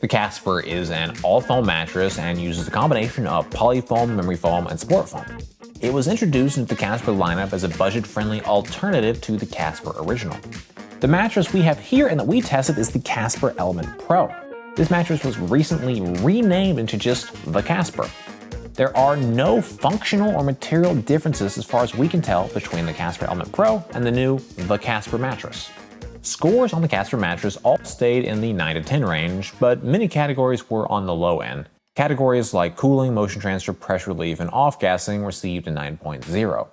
The Casper is an all-foam mattress and uses a combination of polyfoam, memory foam, and support foam. It was introduced into the Casper lineup as a budget-friendly alternative to the Casper Original. The mattress we have here and that we tested is the Casper Element Pro. This mattress was recently renamed into just the Casper. There are no functional or material differences as far as we can tell between the Casper Element Pro and the new The Casper Mattress. Scores on the Casper mattress all stayed in the 9 to 10 range, but many categories were on the low end. Categories like cooling, motion transfer, pressure relief, and off-gassing received a 9.0.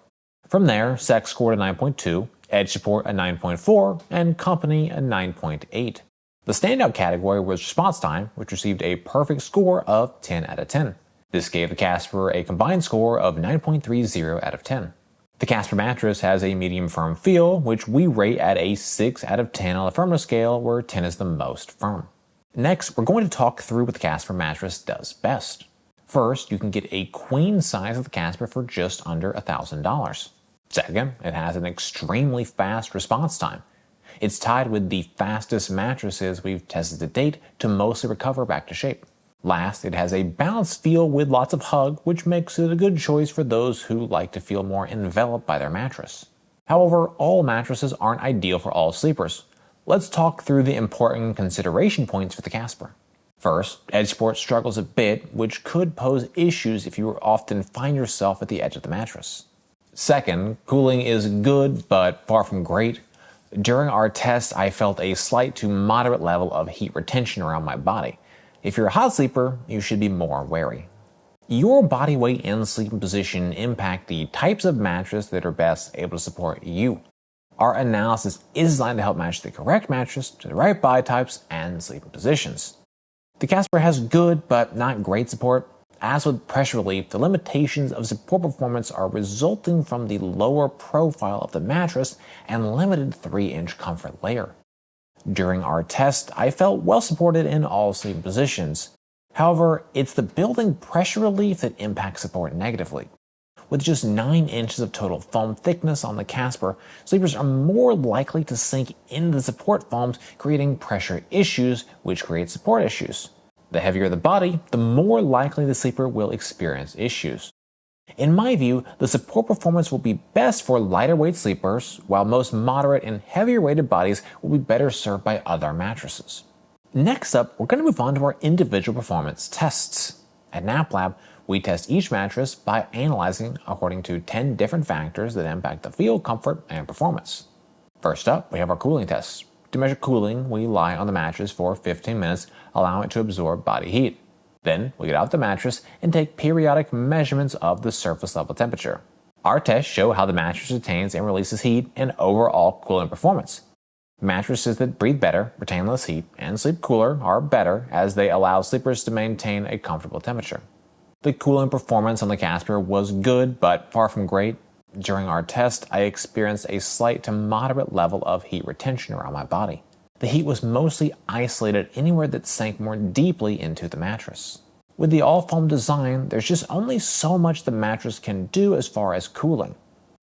From there, Sex scored a 9.2, Edge support a 9.4, and Company a 9.8. The standout category was response time, which received a perfect score of 10 out of 10. This gave the Casper a combined score of 9.30 out of 10. The Casper mattress has a medium firm feel, which we rate at a 6 out of 10 on the firmness scale, where 10 is the most firm. Next, we're going to talk through what the Casper mattress does best. First, you can get a queen size of the Casper for just under $1,000. Second, it has an extremely fast response time. It's tied with the fastest mattresses we've tested to date to mostly recover back to shape. Last, it has a balanced feel with lots of hug, which makes it a good choice for those who like to feel more enveloped by their mattress. However, all mattresses aren't ideal for all sleepers. Let's talk through the important consideration points for the Casper. First, edge support struggles a bit, which could pose issues if you often find yourself at the edge of the mattress. Second, cooling is good, but far from great. During our test, I felt a slight to moderate level of heat retention around my body. If you're a hot sleeper, you should be more wary. Your body weight and sleeping position impact the types of mattress that are best able to support you. Our analysis is designed to help match the correct mattress to the right body types and sleeping positions. The Casper has good but not great support. As with pressure relief, the limitations of support performance are resulting from the lower profile of the mattress and limited 3-inch comfort layer. During our test, I felt well supported in all sleeping positions. However, it's the building pressure relief that impacts support negatively. With just 9 inches of total foam thickness on the Casper, sleepers are more likely to sink into the support foams, creating pressure issues, which create support issues. The heavier the body, the more likely the sleeper will experience issues. In my view, the support performance will be best for lighter weight sleepers, while most moderate and heavier weighted bodies will be better served by other mattresses. Next up, we're going to move on to our individual performance tests. At NapLab, we test each mattress by analyzing according to 10 different factors that impact the feel, comfort, and performance. First up, we have our cooling tests. To measure cooling, we lie on the mattress for 15 minutes, allowing it to absorb body heat. Then, we get out the mattress and take periodic measurements of the surface level temperature. Our tests show how the mattress retains and releases heat and overall cooling performance. Mattresses that breathe better, retain less heat, and sleep cooler are better as they allow sleepers to maintain a comfortable temperature. The cooling performance on the Casper was good but far from great. During our test, I experienced a slight to moderate level of heat retention around my body. The heat was mostly isolated anywhere that sank more deeply into the mattress. With the all-foam design, there's just only so much the mattress can do as far as cooling.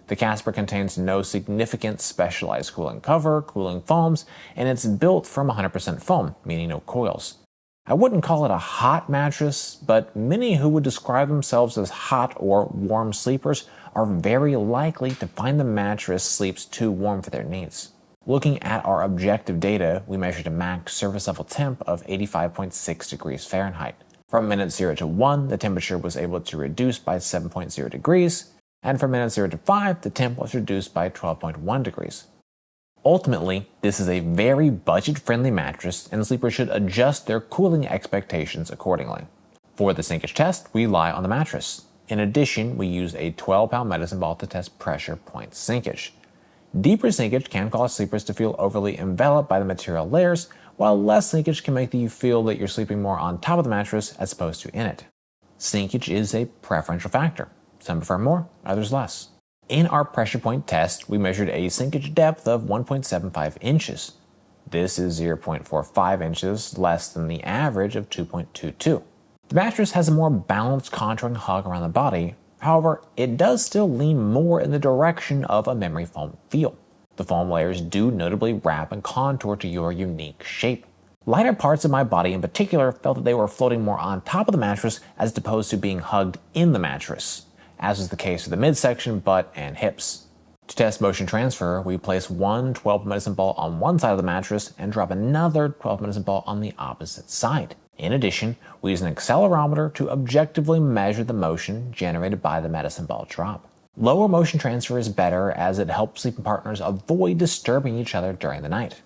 The Casper contains no significant specialized cooling cover, cooling foams, and it's built from 100% foam, meaning no coils. I wouldn't call it a hot mattress, but many who would describe themselves as hot or warm sleepers are very likely to find the mattress sleeps too warm for their needs. Looking at our objective data, we measured a max surface level temp of 85.6 degrees Fahrenheit. From minute 0 to 1, the temperature was able to reduce by 7.0 degrees, and from minute 0 to 5, the temp was reduced by 12.1 degrees. Ultimately, this is a very budget-friendly mattress, and sleepers should adjust their cooling expectations accordingly. For the Sinkage Test, we lie on the mattress. In addition, we used a 12-pound medicine ball to test pressure point sinkage. Deeper sinkage can cause sleepers to feel overly enveloped by the material layers, while less sinkage can make you feel that you're sleeping more on top of the mattress as opposed to in it. Sinkage is a preferential factor. Some prefer more, others less. In our pressure point test, we measured a sinkage depth of 1.75 inches. This is 0.45 inches less than the average of 2.22. The mattress has a more balanced contouring hug around the body. However, it does still lean more in the direction of a memory foam feel. The foam layers do notably wrap and contour to your unique shape. Lighter parts of my body in particular felt that they were floating more on top of the mattress as opposed to being hugged in the mattress, as was the case for the midsection, butt, and hips. To test motion transfer, we place one 12 medicine ball on one side of the mattress and drop another 12 medicine ball on the opposite side. In addition, we use an accelerometer to objectively measure the motion generated by the medicine ball drop. Lower motion transfer is better as it helps sleeping partners avoid disturbing each other during the night.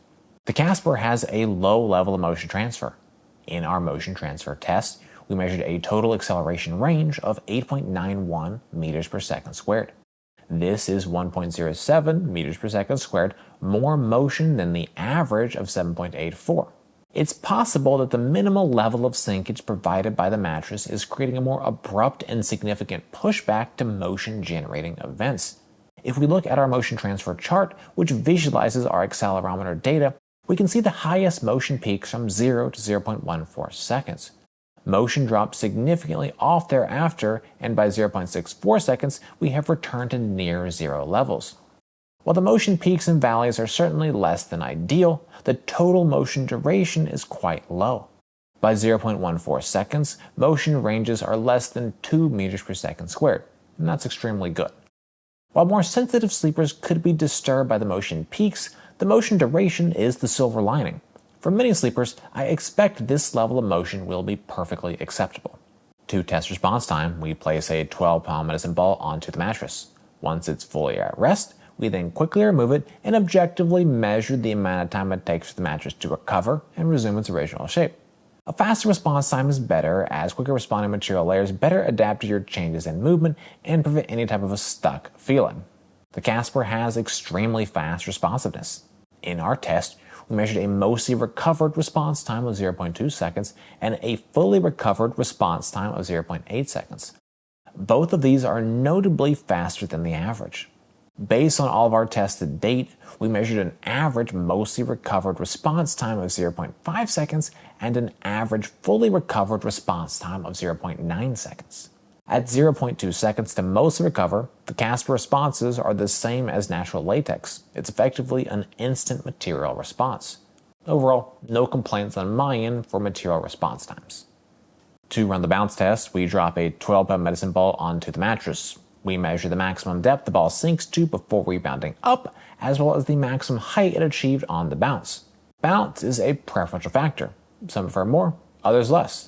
The Casper has a low level of motion transfer. In our motion transfer test, we measured a total acceleration range of 8.91 meters per second squared. This is 1.07 meters per second squared more motion than the average of 7.84. It's possible that the minimal level of sinkage provided by the mattress is creating a more abrupt and significant pushback to motion-generating events. If we look at our motion transfer chart, which visualizes our accelerometer data, we can see the highest motion peaks from 0 to 0.14 seconds. Motion drops significantly off thereafter, and by 0.64 seconds, we have returned to near zero levels. While the motion peaks and valleys are certainly less than ideal, the total motion duration is quite low. By 0.14 seconds, motion ranges are less than 2 meters per second squared, and that's extremely good. While more sensitive sleepers could be disturbed by the motion peaks, the motion duration is the silver lining. For many sleepers, I expect this level of motion will be perfectly acceptable. To test response time, we place a 12-pound medicine ball onto the mattress. Once it's fully at rest, we then quickly remove it and objectively measure the amount of time it takes for the mattress to recover and resume its original shape. A faster response time is better, as quicker responding material layers better adapt to your changes in movement and prevent any type of a stuck feeling. The Casper has extremely fast responsiveness. In our test, we measured a mostly recovered response time of 0.2 seconds and a fully recovered response time of 0.8 seconds. Both of these are notably faster than the average. Based on all of our tests to date, we measured an average mostly recovered response time of 0.5 seconds and an average fully recovered response time of 0.9 seconds. At 0.2 seconds to mostly recover, the Casper responses are the same as natural latex. It's effectively an instant material response. Overall, no complaints on my end for material response times. To run the bounce test, we drop a 12-pound medicine ball onto the mattress. We measure the maximum depth the ball sinks to before rebounding up, as well as the maximum height it achieved on the bounce. Bounce is a preferential factor. Some prefer more, others less.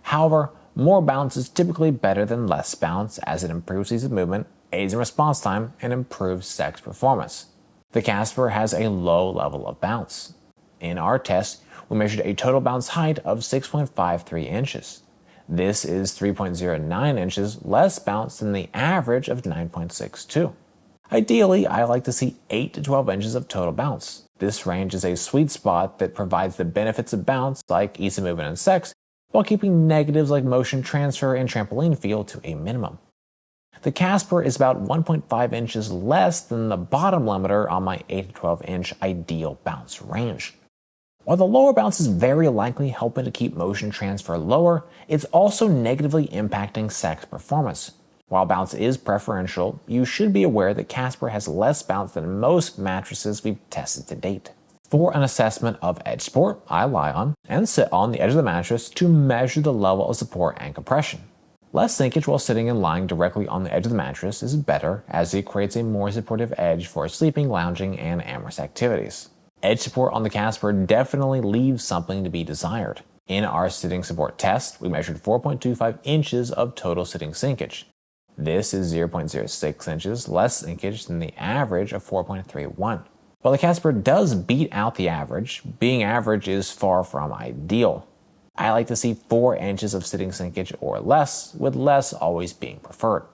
However, more bounce is typically better than less bounce, as it improves ease of movement, aids in response time, and improves sex performance. The Casper has a low level of bounce. In our test, we measured a total bounce height of 6.53 inches. This is 3.09 inches less bounce than the average of 9.62. Ideally, I like to see 8 to 12 inches of total bounce. This range is a sweet spot that provides the benefits of bounce, like ease of movement and sex, while keeping negatives like motion transfer and trampoline feel to a minimum. The Casper is about 1.5 inches less than the bottom limiter on my 8 to 12 inch ideal bounce range. While the lower bounce is very likely helping to keep motion transfer lower, it's also negatively impacting sex performance. While bounce is preferential, you should be aware that Casper has less bounce than most mattresses we've tested to date. For an assessment of edge support, I lie on and sit on the edge of the mattress to measure the level of support and compression. Less sinkage while sitting and lying directly on the edge of the mattress is better, as it creates a more supportive edge for sleeping, lounging, and amorous activities. Edge support on the Casper definitely leaves something to be desired. In our sitting support test, we measured 4.25 inches of total sitting sinkage. This is 0.06 inches less sinkage than the average of 4.31. While the Casper does beat out the average, being average is far from ideal. I like to see 4 inches of sitting sinkage or less, with less always being preferred.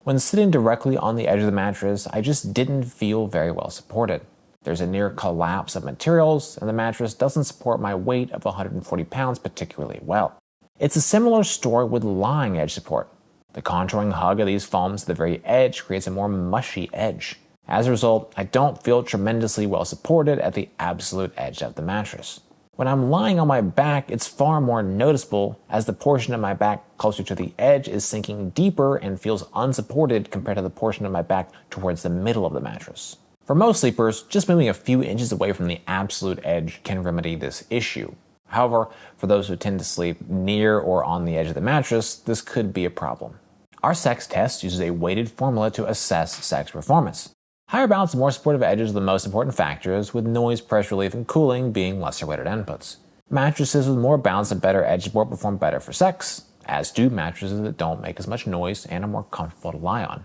When sitting directly on the edge of the mattress, I just didn't feel very well supported. There's a near collapse of materials, and the mattress doesn't support my weight of 140 pounds particularly well. It's a similar story with lying edge support. The contouring hug of these foams to the very edge creates a more mushy edge. As a result, I don't feel tremendously well supported at the absolute edge of the mattress. When I'm lying on my back, it's far more noticeable, as the portion of my back closer to the edge is sinking deeper and feels unsupported compared to the portion of my back towards the middle of the mattress. For most sleepers, just moving a few inches away from the absolute edge can remedy this issue. However, for those who tend to sleep near or on the edge of the mattress, this could be a problem. Our Sinkage Test uses a weighted formula to assess sex performance. Higher balance and more supportive edges are the most important factors, with noise, pressure relief, and cooling being lesser weighted inputs. Mattresses with more balance and better edge support perform better for sex, as do mattresses that don't make as much noise and are more comfortable to lie on.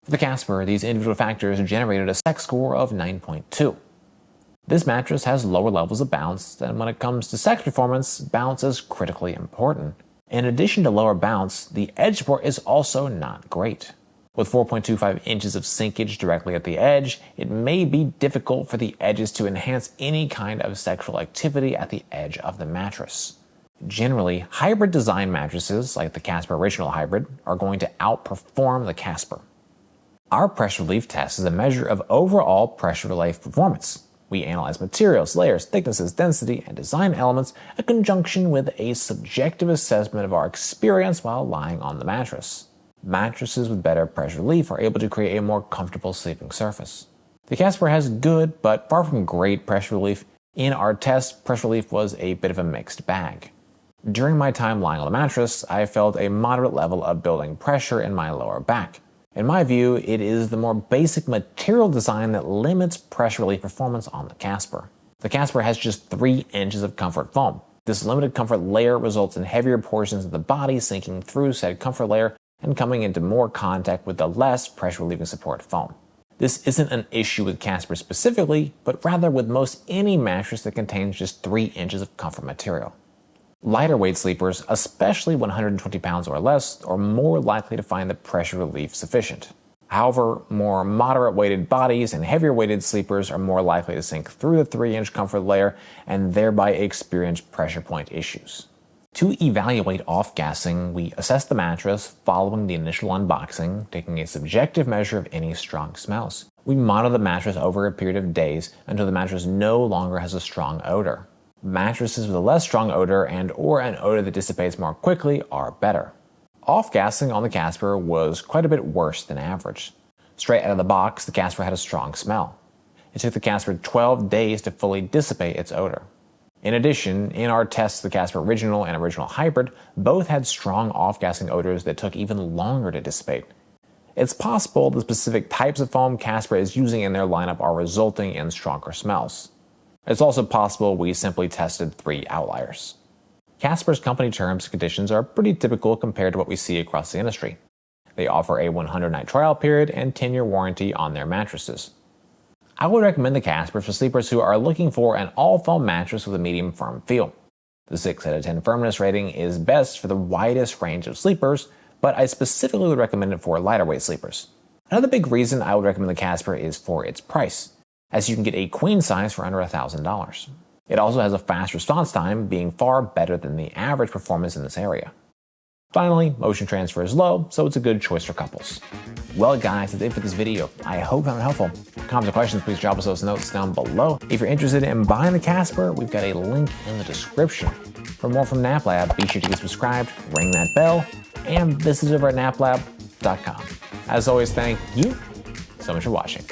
For the Casper, these individual factors generated a sex score of 9.2. This mattress has lower levels of bounce, and when it comes to sex performance, bounce is critically important. In addition to lower bounce, the edge support is also not great. With 4.25 inches of sinkage directly at the edge, it may be difficult for the edges to enhance any kind of sexual activity at the edge of the mattress. Generally, hybrid design mattresses, like the Casper Original Hybrid, are going to outperform the Casper. Our pressure relief test is a measure of overall pressure relief performance. We analyze materials, layers, thicknesses, density, and design elements in conjunction with a subjective assessment of our experience while lying on the mattress. Mattresses with better pressure relief are able to create a more comfortable sleeping surface. The Casper has good, but far from great pressure relief. In our test, pressure relief was a bit of a mixed bag. During my time lying on the mattress, I felt a moderate level of building pressure in my lower back. In my view, it is the more basic material design that limits pressure relief performance on the Casper. The Casper has just 3 inches of comfort foam. This limited comfort layer results in heavier portions of the body sinking through said comfort layer and coming into more contact with the less pressure relieving support foam. This isn't an issue with Casper specifically, but rather with most any mattress that contains just 3 inches of comfort material. Lighter weight sleepers, especially 120 pounds or less, are more likely to find the pressure relief sufficient. However, more moderate weighted bodies and heavier weighted sleepers are more likely to sink through the 3-inch comfort layer and thereby experience pressure point issues. To evaluate off-gassing, we assess the mattress following the initial unboxing, taking a subjective measure of any strong smells. We monitor the mattress over a period of days until the mattress no longer has a strong odor. Mattresses with a less strong odor and/or an odor that dissipates more quickly are better. Off-gassing on the Casper was quite a bit worse than average. Straight out of the box, the Casper had a strong smell. It took the Casper 12 days to fully dissipate its odor. In addition, in our tests, the Casper Original and Original Hybrid both had strong off-gassing odors that took even longer to dissipate. It's possible the specific types of foam Casper is using in their lineup are resulting in stronger smells. It's also possible we simply tested 3 outliers. Casper's company terms and conditions are pretty typical compared to what we see across the industry. They offer a 100-night trial period and 10-year warranty on their mattresses. I would recommend the Casper for sleepers who are looking for an all-foam mattress with a medium firm feel. The 6 out of 10 firmness rating is best for the widest range of sleepers, but I specifically would recommend it for lighter weight sleepers. Another big reason I would recommend the Casper is for its price, as you can get a queen size for under $1,000. It also has a fast response time, being far better than the average performance in this area. Finally, motion transfer is low, so it's a good choice for couples. Well guys, that's it for this video. I hope you found it helpful. Comments or questions, please drop us those notes down below. If you're interested in buying the Casper, we've got a link in the description. For more from Nap Lab, be sure to get subscribed, ring that bell, and visit over at naplab.com. As always, thank you so much for watching.